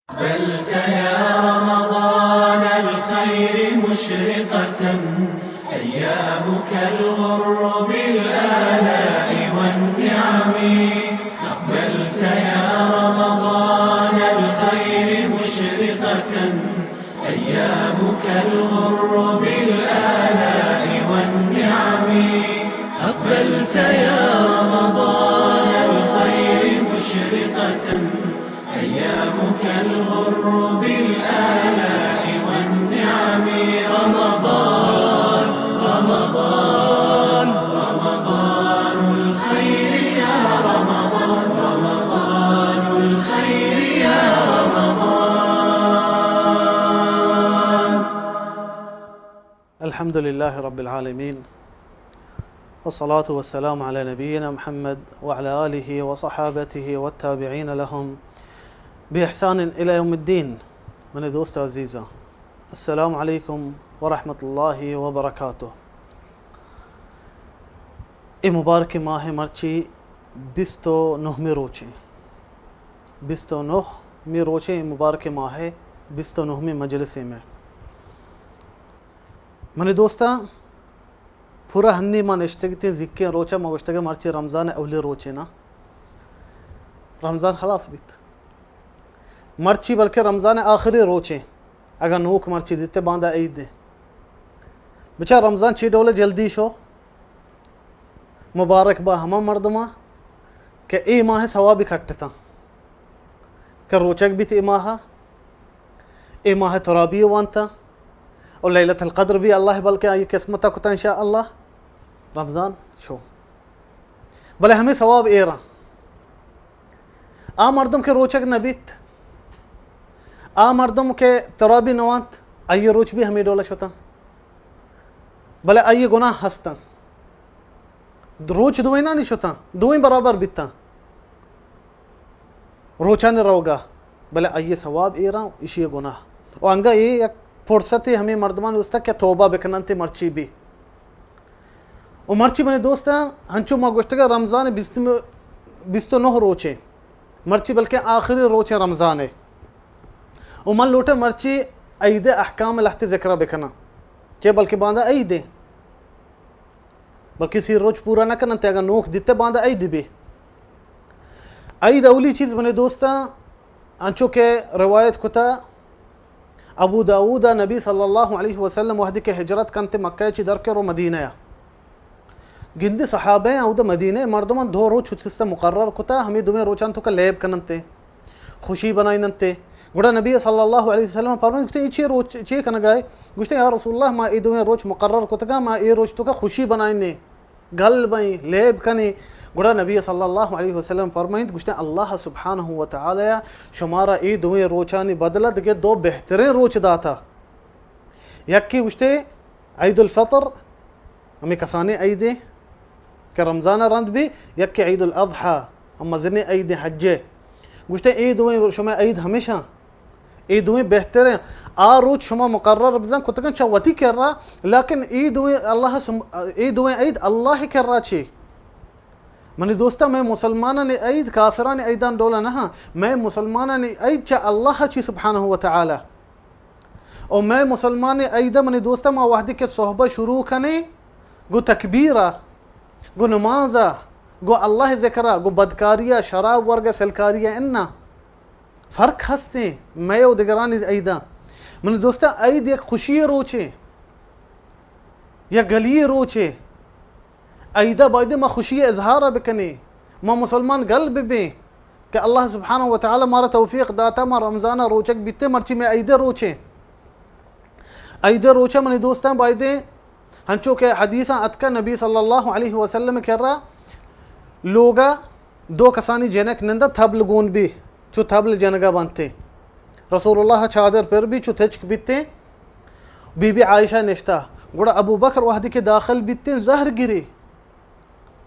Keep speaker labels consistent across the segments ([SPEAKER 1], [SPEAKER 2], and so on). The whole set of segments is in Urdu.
[SPEAKER 1] أقبلت يا رمضان الخير مشرقة، أيامك الغر بالآلاء والنعم. أقبلت يا رمضان الخير مشرقة، أيامك الغر بالآلاء والنعم. أقبلت يا رمضان الخير مشرقة، أيامك الغر بالآلاء والنعم. رمضان رمضان رمضان الخير يا رمضان، رمضان الخير يا رمضان.
[SPEAKER 2] الحمد لله رب العالمين، والصلاة والسلام على نبينا محمد وعلى آله وصحابته والتابعين لهم بإحسان إلى يوم الدين. من دوست عزیزا، السلام علیکم ورحمۃ اللہ وبرکاتہ. ای مبارک ماہ مرچی 29 روچے 29 روچے مبارک ماہ 29 مجلس میں من دوستا پورا ہنی ما نشتگتی زکی روچا ما گشتگا مرچی رمضان اولی روچے نا رمضان خلاص بیت مرچی بلکہ رمضان آخری روچے اگر نوک مرچی دیتے باندھا عید دے بچا رمضان چی ڈولے جلدی شو مبارک با ہما مردما کہ ای ماہ ثواب کھٹتا کہ روچک بھی تھی ای ماہ ترابی وانتا اور لیلت القدر بھی اللہ بلکہ آئی قسمتا کتا انشاءاللہ رمضان شو بلے ہمیں ثواب ایرا آ مردم کے روچک نبیت آ مردم کے ترابی نوانت آئی روچ بھی ہمیں ڈولا شتا بلے آئی گناہ ہستا روچ دوئیں نہیں شتا دوئیں برابر بیتا روچانے روگا بلے آئی ثواب ایرا اسی گناہ اور انگا یہ فرصتی ہمیں مردمان دوستا کہ توبہ بکننتے مرچی بھی اور مرچی بنے دوستا ہنچو ما گوشتگا رمضان 29 روچے مرچی بلکہ آخری روچے رمضان ہے اور من لوٹا مرچی عید احکام لحت ذکرہ بکنا کہ بلکہ باندھا عید ہے بلکہ سی روچ پورا نہ کننتے اگر نوک دیتے باندھا عید بھی عید اولی چیز بنے دوستا ہنچو کہ روایت کتا ابو داود نبی صلی اللہ علیہ وسلم وحدی کے ہجرت کنتے مکہ چی در کے رو مدینہ یا گندی صحابہ ہیں او دا مدینہ مردمان 2 روچ سستا مقرر کتا ہمیں دویں روچان تو کا لیب کننتے خوشی بنائی ننتے گوڑا نبی صلی اللہ علیہ وسلم فرمائے گوشتے چی روچ چی کنگائے گوشتے یا رسول اللہ ما ای دویں روچ مقرر کتا گا ما ای روچ تو کا خوشی بنائینے گل بائیں لیب کنی گوڑا نبی صلی اللہ علیہ وسلم فرمائیں گوشتے اللہ سبحانہ وتعالی شمارا ای دویں روچانی بدلہ دگے 2 بہترین روچ داتا یکی گوشتے عید الفطر ہمیں کسانے عیدیں کہ رمضان رند بھی یکی عید الاضحی اما زنی عید حجے گوشتے ای دویں شما عید ہمیشہ ای دویں بہترین آ روچ شما مقرر بزن کتگن چاوتی کر رہا لیکن ای دویں عید اللہ کر رہا چی منی دوستا میں مسلمانان عید کافران عیدان دولا نہا میں مسلمانان عید چا اللہ چی سبحانہ وتعالی اور میں مسلمان عید منی دوستا ما وحدی کے صحبہ شروع کنے گو تکبیرہ گو نمازہ گو اللہ ذکرہ گو بدکاریہ شراب ورگہ سلکاریہ انہا فرق ہستے میں او دگرانی عیدہ منی دوستا عید یک خوشی روچے یا گلی روچے عیدہ بائدہ ما خوشی اظہارہ بکنے ما مسلمان قلب بے کہ اللہ سبحانہ وتعالی مارا توفیق داتا ما رمضانہ روچک بیتے مرچی میں عیدہ روچے عیدہ روچہ منی دوستان بائدہ ہنچو کہ حدیثاں اتکا نبی صلی اللہ علیہ وسلم کر رہا لوگا 2 کسانی جنک نندہ تھبل گون بھی چو تھبل جنگا بانتے رسول اللہ چادر پر بھی چو تھچک بیتے بی بی عائشہ نشتا گوڑا ابو بکر وحدی کے داخل بیتے زہر گری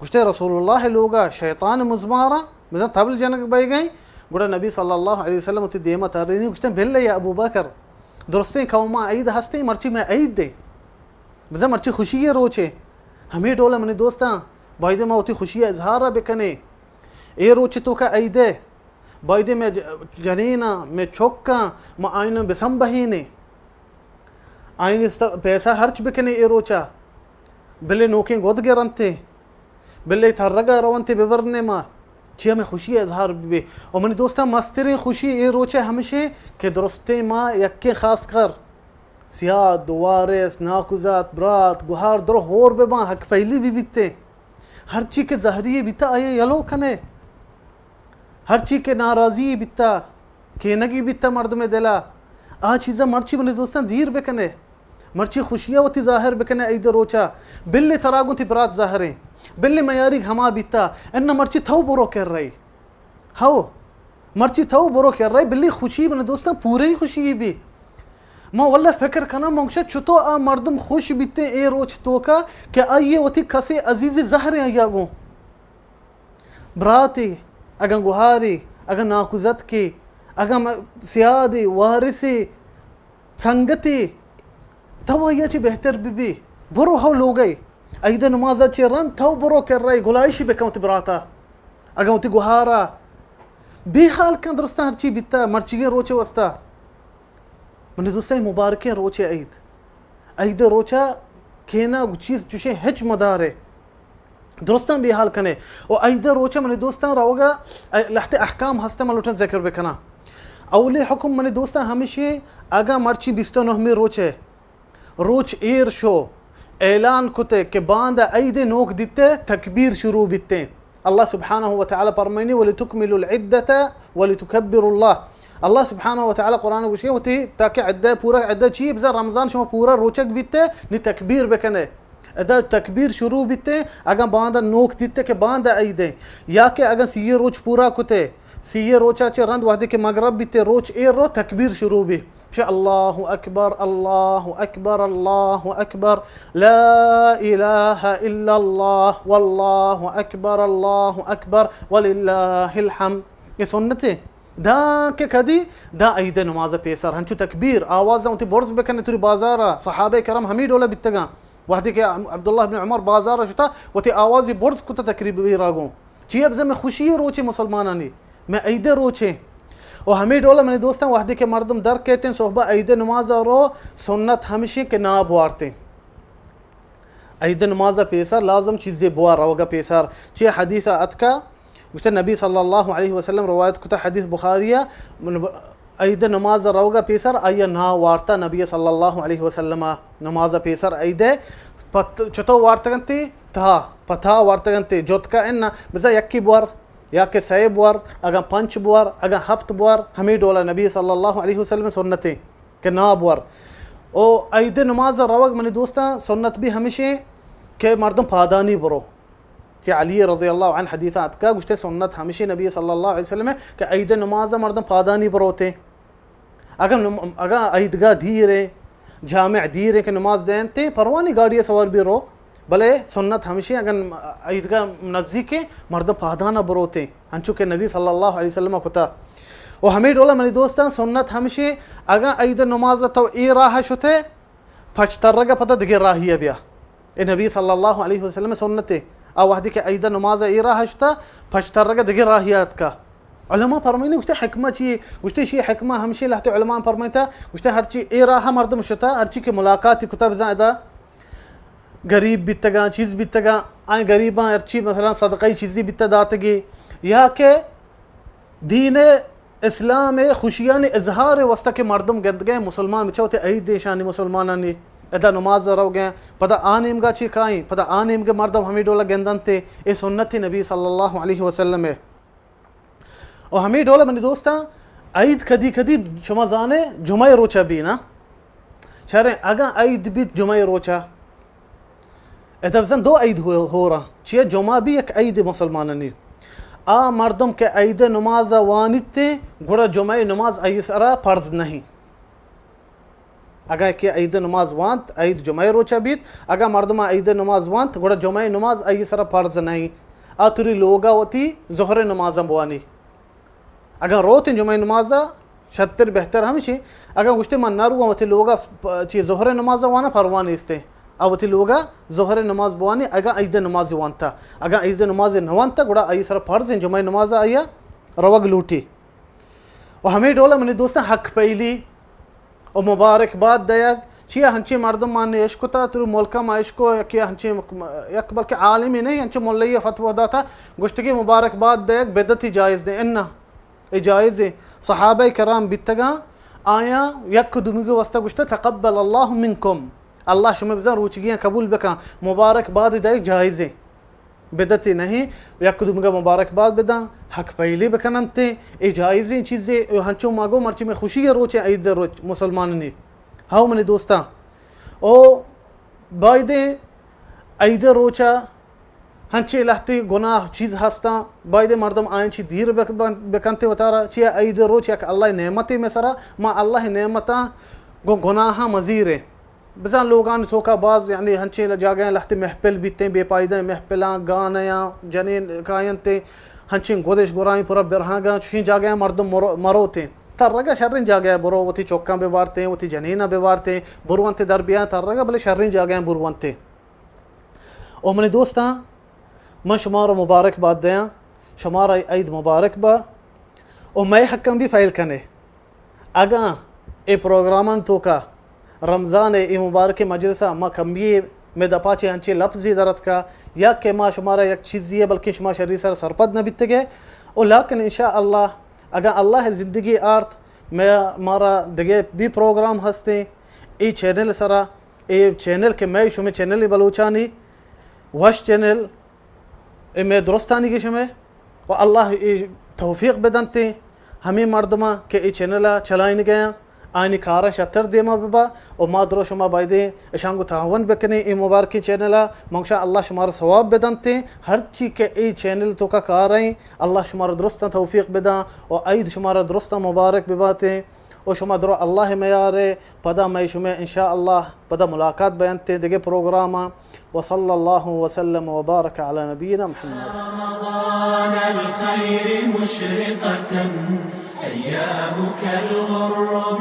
[SPEAKER 2] گوشتے رسول اللہ لوگا شیطان مزمارا مثلا تھبل جنگ بائی گئیں گوڑا نبی صلی اللہ علیہ وسلم تی دیمہ تارینی گوشتے بھلے یا ابو بکر درستیں قوما عید ہستے مرچی میں عید دے مثلا مرچی خوشی روچے ہمیں ڈولا منی دوستاں بائدہ ما ہوتی خوشی اظہارہ بکنے اے روچی تو کا عیدے بایده می جنینا می چوکا ما آینو بسم بهینه آین پیسا هرچ بکنه ای روچا بله نوکین گود گرانته بله ترگا روانته ببرنه ما چی ہمیں خوشی اظہار بھی اور منی دوستا مسترین خوشی ای روچے ہمیشہ کہ درستے ما یکی خاص کر سیاد وارث ناکوزات برات گوہار در ہور بے ما حق پہلی بھی بیتے ہر چی کے زہری بیتا آئے یلو کنے ہر چی کے ناراضی بیتا کینگی بیتا مرد میں دلا آ چیزا مرچی منی دوستا دیر بکنے مرچی خوشیاں ہوتی ظاہر بکنے ایدہ روچا بلی تراغوں تی برات ظاہریں بلی میاری ہما بیتا انہ مرچی تھو برو کر رہی ہو مرچی تھو برو کر رہی بلی خوشی منی دوستا پورے ہی خوشی بھی ما والله فکر کنم منگشه چطور مردم خوش بیته ای روچ توکا که آیه وتی کسی عزیز زهره آیاگو براتی اگن گوهاری اگن ناکوزت کی اگن سیادی وارثی سنگتی تو آیه چی بہتر بی برو ہو لوگئی ایده نمازت چی رن تو برو کر رہی گلائشی بکنت براتا اگن وتی گوهارا بی حال کن درستا ہرچی بیتا مرچی روچ وستا منی دوستای مبارکه روچه عید روچا کینا چیز چوشه هج مداره درستان بی حال کنه و عید روچا منی دوستان راوگا لحت احکام هسته ملوٹن ذکر بکنا اولی حکم منی دوستان همیشه اگا مرچی 29 روچه روچ ایر شو اعلان کتے کہ باند عید نوک دیتے تکبیر شروع بیتے اللہ سبحانه وتعالى فرمینی ولتکملوا العدة ولتكبروا الله الله سبحانه وتعالى قرآن وشيء وتي تاكي عدة پورا عدة شيء بزر رمضان شما پورا روچک بیتے نی تکبیر بکنے ادا تکبیر شروع بیتے اگر باندہ نوک دیتے کہ باندہ عیدیں یا کہ اگر سی روچ پورا کتے سی روچا چے رند وحدے کے مغرب بیتے روچ ایر رو تکبیر شروع بھی اللہ اکبر اللہ اکبر اللہ اکبر لا الہ الا اللہ واللہ اکبر وللہ الحمد یہ سنتے دا کہ کدی دا عید نماز پیسر ہنچو تکبیر آواز اونتی برز بکنے توری بازارا صحابہ کرام ہمیں ڈولا بیتگا وحدی کہ عبداللہ بن عمر بازارا شتا وتی آوازی برز کتا تقریبی راگوں چی اب میں خوشی روچے مسلمانانی میں عید روچے اور ہمیں ڈولا میں نے دوستان وحدی کے مردم در کہتے ہیں صحبہ عید نماز رو سنت ہمیشہ کے نا بوارتے عید نماز پیسر لازم چیزیں بوار روگا پیسر چی حدیث اتکا گوشت نبی صلی اللہ علیہ وسلم روایت کتا حدیث بخاریہ عید نماز روگا پیسر آیا نا وارتا نبی صلی اللہ علیہ وسلم نماز پیسر عید چطو وارتگنتی تھا پتھا وارتگنتی جوت کا ان بزا یکی بوار یا کہ سی بوار اگا پنچ بوار اگا ہفت بوار ہمیں ڈولا نبی صلی اللہ علیہ وسلم سنتے کہ نا بوار او عید نماز روگ منی دوستا سنت بھی ہمیشہ کہ مردم پادانی برو کہ علی رضی اللہ عنہ حدیثات کا گوشت سنت ہمیشہ نبی صلی اللہ علیہ وسلم کہ عید نماز مردم پادانی بروتے اگر عیدگاہ دھیرے جامع دھیرے کہ نماز دینتے پروانی گاڑی سوار بھی رو بلے سنت ہمیشہ اگر عیدگاہ نزدیک مردم پادانہ بروتے ہنچو کہ نبی صلی اللہ علیہ وسلم کتا اور ہمیں ڈولا منی دوستان سنت ہمیشہ اگر عید نماز تو ای راہ شتے پھچتر رگا پتہ دگر راہی بیا اے نبی صلی اللہ علیہ وسلم سنتے او وحدی کہ عید نماز ای راہ شتا پھچتر رگا دگر راہیات کا علماء فرمائنی گوشتے حکمہ چیئے گوشتے شی حکمہ ہمشہ لہتے علماء فرمائنتا گوشتے ہر چی ای راہ مردم شتا ہر چی کے ملاقاتی کتاب زائدہ غریب بیتگا چیز بیتگا آئیں غریباں ہر چی مثلا صدقائی چیزی بیتا داتگی یا کہ دین اسلام خوشیان اظہار وسطہ کے مردم گند گئے مسلمان بچہ ہوتے عید دیشانی مسلمانانی ادا نماز رو گئے پتہ آنیم گا چی کھائیں پتہ آنیم گے مردم ہمیں ڈولا گندن تے اے سنت نبی صلی اللہ علیہ وسلم ہے اور ہمیں ڈولا منی دوستا عید کدی کدی شما زانے جمعہ روچا بھی نا چاریں اگا عید بھی جمعہ روچا ادب زن دو عید ہو رہا چیئے جمعہ بھی ایک عید مسلمانانی آ مردم کے عید نماز وانت تے گوڑا جمعہ نماز ایسرا فرض نہیں اگر کہ عید نماز وانت عید جمعہ روچا بیت اگر مردم عید نماز وانت گوڑا جمعہ نماز ایسرا فرض نہیں آ توری لوگا ہوتی ظہر نماز بوانی اگر روتی جمعہ نماز شتر بہتر ہمشی اگر گوشتے من نارو ہوتی لوگا چی ظہر نماز وانا پروانی استے آوتی لوگا ظہر نماز بوانی اگر عید نماز وانتا اگر عید نماز نوانتا گوڑا ایسرا فرض جمعہ نماز آیا روگ لوٹی و همه دوله من دوستان حق پیلی و مبارکباد دیگ چیه هنچی مردم مان عشق تا تو ملک ما عشق یکی هنچی یک بلکه عالمی نہیں هنچی مولوی فتوا داتا گشتگی مبارکباد دیگ بدعتی جائز دے انہ جائز صحابہ کرام بیتگا آیا یک دمیگو واسطہ گشتہ تقبل اللہ منکم اللہ شما بزن روچگیاں قبول بکا مبارکباد دیگ جائز بدعتی نہیں یک دمیگا مبارکباد بدا حق پہلی بکننتے ای جائزیں چیزیں ہنچو ماگو مرچی میں خوشی روچ عید روچ مسلمان نے ہاؤ منی دوستا او بایدے عید روچا ہنچے لہتی گناہ چیز ہستا بایدے مردم آئین چی دیر بکنتے وطارا چی عید روچ یک اللہ نعمتی میں سرا ما اللہ نعمتا گناہ مزیر بزان لوگان توکا باز یعنی ہنچے جاگیں لہتی محفل بیتے بے پائدیں محفلاں گانیاں جنین کائنتے ہنچیں گودش گورائیں پورا برہنگا چوشیں جاگیں مردم مروتے ترگا شرین جاگیں برو وتی چوکاں بے بارتے ہیں وتی جنینہ بے بارتے ہیں بروانتے دربیاں ترگا بلے شرین جاگیں بروانتے او منی دوستاں من شمارا مبارک باد دیاں شمارا عید مبارک با او میں حکم بھی فائل کنے اگاں اے پروگرامان تو کا رمضان ای مبارک مجلسہ ما کمیے میں دپاچے ہنچے لفظی درد کا یا کہ ما شمارا یک چیزی ہے بلکہ شما شریع سر سرپد نہ بیتے گئے او لیکن انشاءاللہ اگر اللہ زندگی آرت میں مارا دگے بھی پروگرام ہستے ای چینل سرا ای چینل کے میں شمی چینل بلوچانی وش چینل ای میں درستانی کی شمی و اللہ ای توفیق بدنتے ہمیں مردمہ کہ ای چینل چلائن گیا آئینی کارا شتر دیما ببا و ما درو شما بایدے اشانگو تعاون بکنے ای مبارکی چینلا منشاء اللہ شمار ثواب بدنتے ہر چی کہ ای چینل تو کا کارائیں اللہ شمار درستا توفیق بدا و عید شمار درستا مبارک بباتے و شما درو اللہ میارے پدا میں شما انشاءاللہ پدا ملاقات بیانتے دیگے پروگراما وصلى الله وسلم وبارك على نبينا محمد.
[SPEAKER 1] رمضان الخير مشرقة أيامك الغر